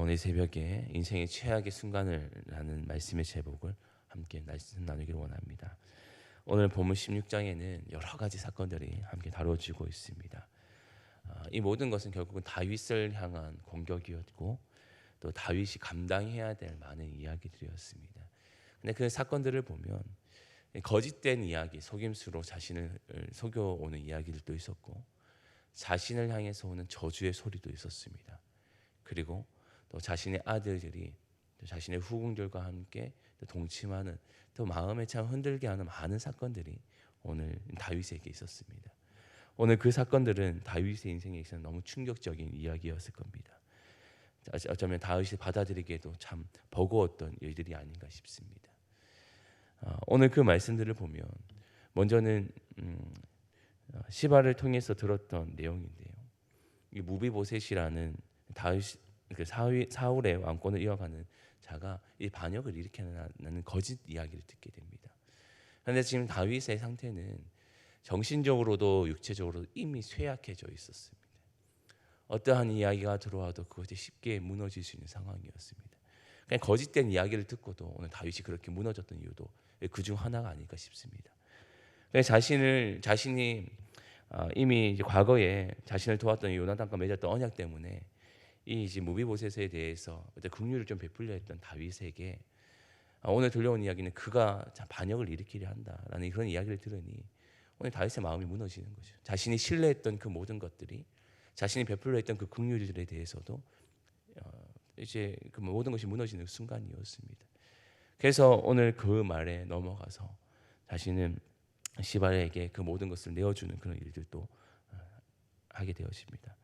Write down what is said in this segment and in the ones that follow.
오늘 새벽에 인생의 최악의 순간을 라는 말씀의 제목을 함께 말씀 나누기를 원합니다. 오늘 본문 16장에는 여러 가지 사건들이 함께 다뤄지고 있습니다. 이 모든 것은 결국은 다윗을 향한 공격이었고 또 다윗이 감당해야 될 많은 이야기들이었습니다. 근데 그 사건들을 보면 거짓된 이야기, 속임수로 자신을 속여오는 이야기들도 있었고 자신을 향해서 오는 저주의 소리도 있었습니다. 그리고 또 자신의 아들들이 또 자신의 후궁들과 함께 또 동침하는 또 마음에 참 흔들게 하는 많은 사건들이 오늘 다윗에게 있었습니다. 오늘 그 사건들은 다윗의 인생에 있어서 너무 충격적인 이야기였을 겁니다. 어쩌면 다윗이 받아들이기에도 참 버거웠던 일들이 아닌가 싶습니다. 오늘 그 말씀들을 보면 먼저는 시바를 통해서 들었던 내용인데요. 이 무비보셋이라는 다윗 그 사울의 왕권을 이어가는 자가 이 반역을 일으키는 거짓 이야기를 듣게 됩니다. 그런데 지금 다윗의 상태는 정신적으로도 육체적으로도 이미 쇠약해져 있었습니다. 어떠한 이야기가 들어와도 그것이 쉽게 무너질 수 있는 상황이었습니다. 그냥 거짓된 이야기를 듣고도 오늘 다윗이 그렇게 무너졌던 이유도 그중 하나가 아닐까 싶습니다. 자신이 이미 이제 과거에 자신을 도왔던 요나단과 맺었던 언약 때문에 이 이제 무비보셋에 대해서 긍휼을 좀 베풀려 했던 다윗에게 오늘 들려온 이야기는 그가 반역을 일으키려 한다라는 그런 이야기를 들으니 오늘 다윗의 마음이 무너지는 거죠. 자신이 신뢰했던 그 모든 것들이 자신이 베풀려 했던 그 긍휼들에 대해서도 이제 그 모든 것이 무너지는 순간이었습니다. 그래서 오늘 그 말에 넘어가서 자신은 시바에게 그 모든 것을 내어주는 그런 일들도 하게 되었습니다.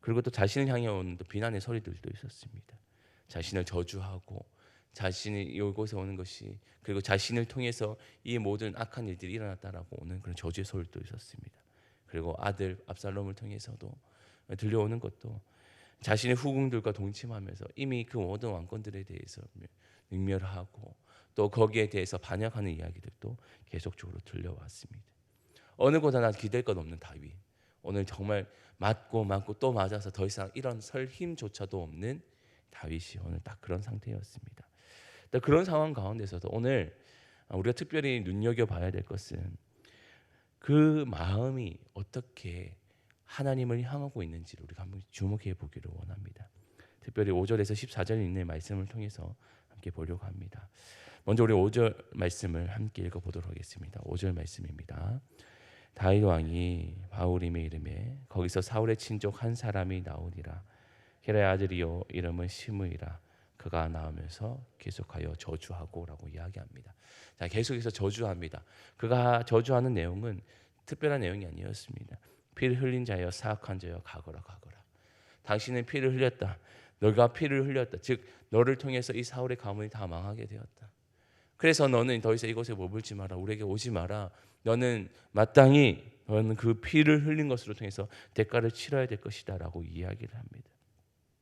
그리고 또 자신을 향해 오는 또 비난의 소리들도 있었습니다. 자신을 저주하고 자신이 이곳에 오는 것이 그리고 자신을 통해서 이 모든 악한 일들이 일어났다라고 오는 그런 저주의 소리도 있었습니다. 그리고 아들 압살롬을 통해서도 들려오는 것도 자신의 후궁들과 동침하면서 이미 그 모든 왕권들에 대해서 능멸하고 또 거기에 대해서 반역하는 이야기들도 계속적으로 들려왔습니다. 어느 곳 하나 기댈 것 없는 다윗. 오늘 정말 맞고 또 맞아서 더 이상 일어설 힘조차도 없는 다윗이 오늘 딱 그런 상태였습니다. 그런 상황 가운데서도 오늘 우리가 특별히 눈여겨봐야 될 것은 그 마음이 어떻게 하나님을 향하고 있는지를 우리가 한번 주목해 보기를 원합니다. 특별히 5절에서 14절 있는 말씀을 통해서 함께 보려고 합니다. 먼저 우리 5절 말씀을 함께 읽어보도록 하겠습니다. 5절 말씀입니다. 다윗 왕이 바후림의 이름에 거기서 사울의 친족 한 사람이 나오니라. 헤라의 아들이요 이름은 시므이라. 그가 나오면서 계속하여 저주하고라고 이야기합니다. 자, 계속해서 저주합니다. 그가 저주하는 내용은 특별한 내용이 아니었습니다. 피를 흘린 자여 사악한 자여 가거라. 당신은 피를 흘렸다. 너가 피를 흘렸다. 즉 너를 통해서 이 사울의 가문이 다 망하게 되었다. 그래서 너는 더 이상 이곳에 머물지 마라. 우리에게 오지 마라. 너는 마땅히 너는 그 피를 흘린 것으로 통해서 대가를 치러야 될 것이다 라고 이야기를 합니다.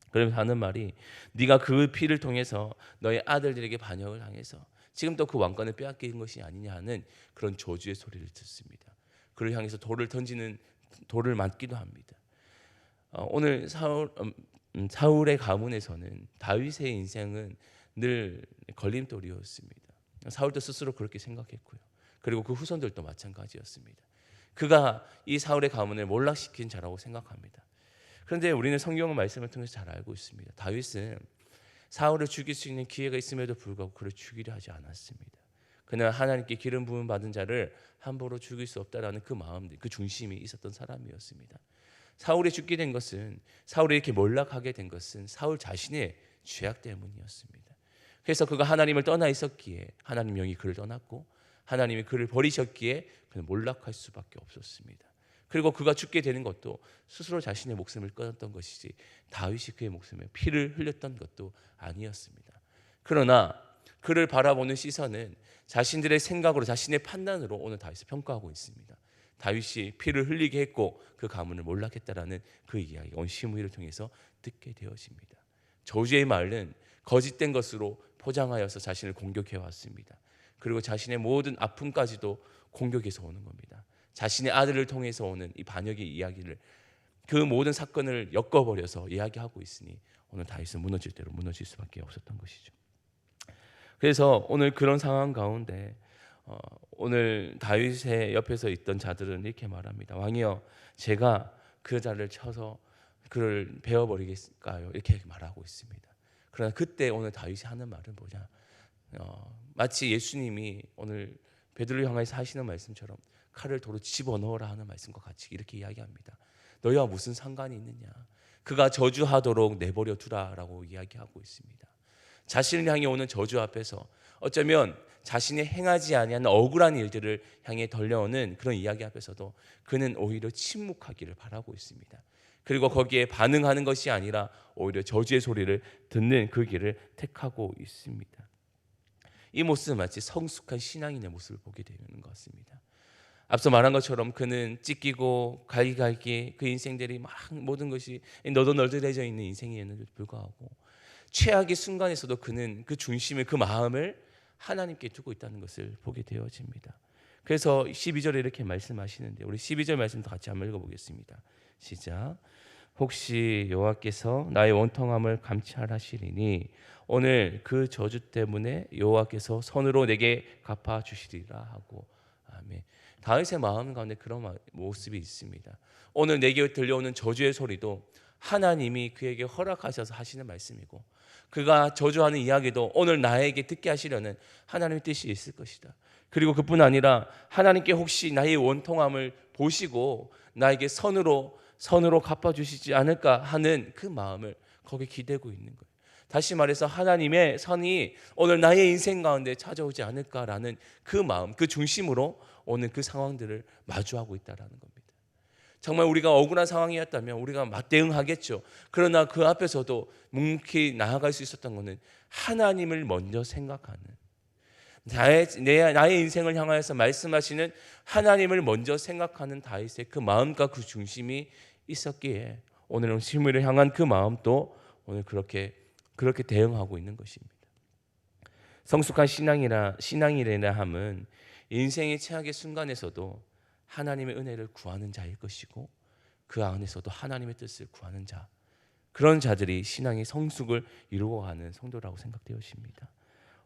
그러면서 하는 말이 네가 그 피를 통해서 너의 아들들에게 반역을 당해서 지금 또 그 왕권을 빼앗긴 것이 아니냐 하는 그런 저주의 소리를 듣습니다. 그를 향해서 돌을 맞기도 합니다. 오늘 사울의 가문에서는 다윗의 인생은 늘 걸림돌이었습니다. 사울도 스스로 그렇게 생각했고요. 그리고 그 후손들도 마찬가지였습니다. 그가 이 사울의 가문을 몰락시킨 자라고 생각합니다. 그런데 우리는 성경 말씀을 통해서 잘 알고 있습니다. 다윗은 사울을 죽일 수 있는 기회가 있음에도 불구하고 그를 죽이려 하지 않았습니다. 그는 하나님께 기름 부음 받은 자를 함부로 죽일 수 없다라는 그 마음, 그 중심이 있었던 사람이었습니다. 사울이 죽게 된 것은 사울이 이렇게 몰락하게 된 것은 사울 자신의 죄악 때문이었습니다. 그래서 그가 하나님을 떠나 있었기에 하나님 영이 그를 떠났고 하나님이 그를 버리셨기에 그는 몰락할 수밖에 없었습니다. 그리고 그가 죽게 되는 것도 스스로 자신의 목숨을 끊었던 것이지 다윗이 그의 목숨에 피를 흘렸던 것도 아니었습니다. 그러나 그를 바라보는 시선은 자신들의 생각으로 자신의 판단으로 오늘 다윗을 평가하고 있습니다. 다윗이 피를 흘리게 했고 그 가문을 몰락했다라는 그 이야기 오늘 시므이를 통해서 듣게 되어집니다. 저주의 말은 거짓된 것으로 포장하여서 자신을 공격해 왔습니다. 그리고 자신의 모든 아픔까지도 공격해서 오는 겁니다. 자신의 아들을 통해서 오는 이 반역의 이야기를 그 모든 사건을 엮어버려서 이야기하고 있으니 오늘 다윗은 무너질 대로 무너질 수밖에 없었던 것이죠. 그래서 오늘 그런 상황 가운데 오늘 다윗의 옆에서 있던 자들은 이렇게 말합니다. 왕이여, 제가 그 자를 쳐서 그를 베어버리겠을까요? 이렇게 말하고 있습니다. 그러나 그때 오늘 다윗이 하는 말은 뭐냐? 마치 예수님이 오늘 베드로를 향해서 하시는 말씀처럼 칼을 도로 집어넣어라 하는 말씀과 같이 이렇게 이야기합니다. 너희와 무슨 상관이 있느냐? 그가 저주하도록 내버려 두라라고 이야기하고 있습니다. 자신을 향해 오는 저주 앞에서 어쩌면 자신이 행하지 아니한 억울한 일들을 향해 덜려오는 그런 이야기 앞에서도 그는 오히려 침묵하기를 바라고 있습니다. 그리고 거기에 반응하는 것이 아니라 오히려 저주의 소리를 듣는 그 길을 택하고 있습니다. 이 모습은 마치 성숙한 신앙인의 모습을 보게 되는 것 같습니다. 앞서 말한 것처럼 그는 찢기고 갈기갈기 그 인생들이 막 모든 것이 너덜너덜해져 있는 인생이었는데도 불구하고 최악의 순간에서도 그는 그 중심을, 그 마음을 하나님께 두고 있다는 것을 보게 되어집니다. 그래서 12절에 이렇게 말씀하시는데 우리 12절 말씀도 같이 한번 읽어보겠습니다. 시작. 혹시 여호와께서 나의 원통함을 감찰하시리니 오늘 그 저주 때문에 여호와께서 선으로 내게 갚아주시리라 하고. 아멘. 다윗의 마음 가운데 그런 모습이 있습니다. 오늘 내게 들려오는 저주의 소리도 하나님이 그에게 허락하셔서 하시는 말씀이고, 그가 저주하는 이야기도 오늘 나에게 듣게 하시려는 하나님의 뜻이 있을 것이다. 그리고 그뿐 아니라 하나님께 혹시 나의 원통함을 보시고 나에게 선으로 갚아주시지 않을까 하는 그 마음을 거기에 기대고 있는 거예요. 다시 말해서 하나님의 선이 오늘 나의 인생 가운데 찾아오지 않을까라는 그 마음, 그 중심으로 오늘 그 상황들을 마주하고 있다는 겁니다. 정말 우리가 억울한 상황이었다면 우리가 맞대응하겠죠. 그러나 그 앞에서도 묵묵히 나아갈 수 있었던 것은 하나님을 먼저 생각하는, 나의 인생을 향하여서 말씀하시는 하나님을 먼저 생각하는 다윗의 그 마음과 그 중심이 있었기에 오늘은 시므를 향한 그 마음도 오늘 그렇게 대응하고 있는 것입니다. 성숙한 신앙이라 함은 인생의 최악의 순간에서도 하나님의 은혜를 구하는 자일 것이고 그 안에서도 하나님의 뜻을 구하는 자, 그런 자들이 신앙의 성숙을 이루어가는 성도라고 생각되어집니다.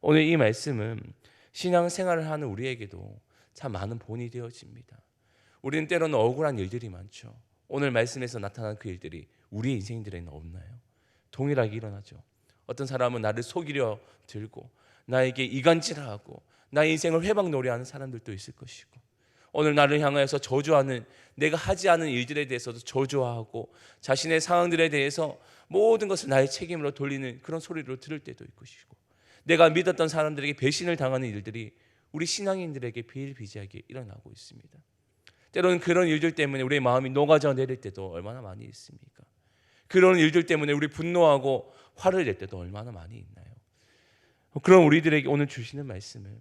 오늘 이 말씀은 신앙생활을 하는 우리에게도 참 많은 본이 되어집니다. 우리는 때로는 억울한 일들이 많죠. 오늘 말씀에서 나타난 그 일들이 우리의 인생들에는 없나요? 동일하게 일어나죠. 어떤 사람은 나를 속이려 들고 나에게 이간질하고 나의 인생을 회방 놀이하는 사람들도 있을 것이고, 오늘 나를 향하여서 저주하는, 내가 하지 않은 일들에 대해서도 저주하고 자신의 상황들에 대해서 모든 것을 나의 책임으로 돌리는 그런 소리를 들을 때도 있을 것이고, 내가 믿었던 사람들에게 배신을 당하는 일들이 우리 신앙인들에게 비일비재하게 일어나고 있습니다. 때로는 그런 일들 때문에 우리의 마음이 녹아져 내릴 때도 얼마나 많이 있습니까? 그런 일들 때문에 우리 분노하고 화를 낼 때도 얼마나 많이 있나요? 그런 우리들에게 오늘 주시는 말씀은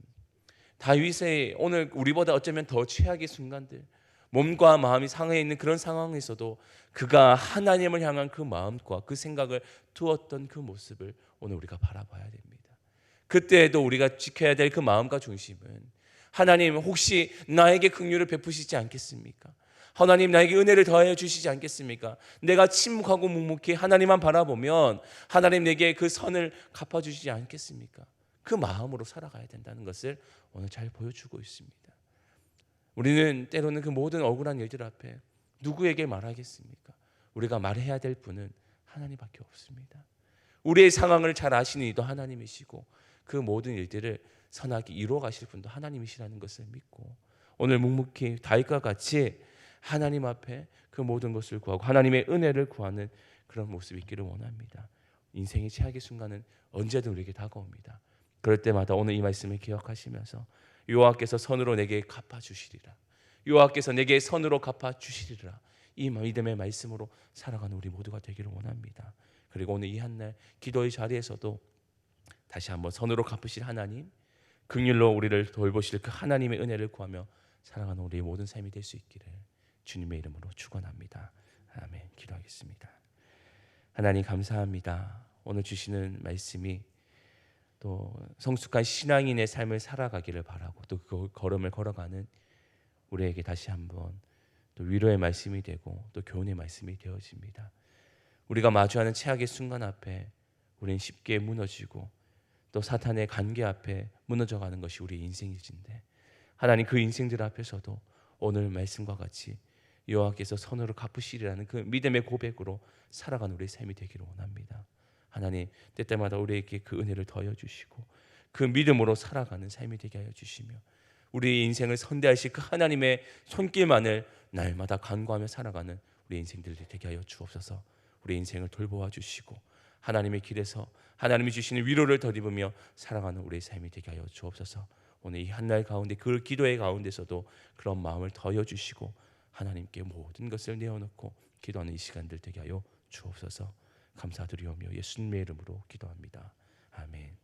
다윗의 오늘 우리보다 어쩌면 더 최악의 순간들, 몸과 마음이 상해 있는 그런 상황에서도 그가 하나님을 향한 그 마음과 그 생각을 두었던 그 모습을 오늘 우리가 바라봐야 됩니다. 그때에도 우리가 지켜야 될 그 마음과 중심은 하나님 혹시 나에게 긍휼을 베푸시지 않겠습니까? 하나님 나에게 은혜를 더하여 주시지 않겠습니까? 내가 침묵하고 묵묵히 하나님만 바라보면 하나님 내게 그 선을 갚아주시지 않겠습니까? 그 마음으로 살아가야 된다는 것을 오늘 잘 보여주고 있습니다. 우리는 때로는 그 모든 억울한 일들 앞에 누구에게 말하겠습니까? 우리가 말해야 될 분은 하나님밖에 없습니다. 우리의 상황을 잘 아시는 이도 하나님이시고 그 모든 일들을 선하게 이루어 가실 분도 하나님이시라는 것을 믿고 오늘 묵묵히 다윗과 같이 하나님 앞에 그 모든 것을 구하고 하나님의 은혜를 구하는 그런 모습이 있기를 원합니다. 인생의 최악의 순간은 언제든 우리에게 다가옵니다. 그럴 때마다 오늘 이 말씀을 기억하시면서 여호와께서 선으로 내게 갚아주시리라, 여호와께서 내게 선으로 갚아주시리라, 이 믿음의 말씀으로 살아가는 우리 모두가 되기를 원합니다. 그리고 오늘 이 한날 기도의 자리에서도 다시 한번 선으로 갚으실 하나님, 긍휼로 우리를 돌보실 그 하나님의 은혜를 구하며 살아가는 우리의 모든 삶이 될 수 있기를 주님의 이름으로 축원합니다. 아멘. 기도하겠습니다. 하나님 감사합니다. 오늘 주시는 말씀이 또 성숙한 신앙인의 삶을 살아가기를 바라고 또 그 걸음을 걸어가는 우리에게 다시 한번 또 위로의 말씀이 되고 또 교훈의 말씀이 되어집니다. 우리가 마주하는 최악의 순간 앞에 우리는 쉽게 무너지고 또 사탄의 관계 앞에 무너져가는 것이 우리 인생이신데, 하나님 그 인생들 앞에서도 오늘 말씀과 같이 여호와께서 선으로 갚으시리라는 그 믿음의 고백으로 살아가는 우리의 삶이 되기를 원합니다. 하나님 때때마다 우리에게 그 은혜를 더하여 주시고 그 믿음으로 살아가는 삶이 되게 하여 주시며 우리의 인생을 선대하실 그 하나님의 손길만을 날마다 간구하며 살아가는 우리 인생들이 되게 하여 주옵소서. 우리 인생을 돌보아 주시고 하나님의 길에서 하나님이 주시는 위로를 덧입으며 살아가는 우리의 삶이 되게 하여 주옵소서. 오늘 이 한날 가운데 그 기도의 가운데서도 그런 마음을 더하여 주시고 하나님께 모든 것을 내어놓고 기도하는 이 시간들 되게 하여 주옵소서. 감사드리오며 예수님의 이름으로 기도합니다. 아멘.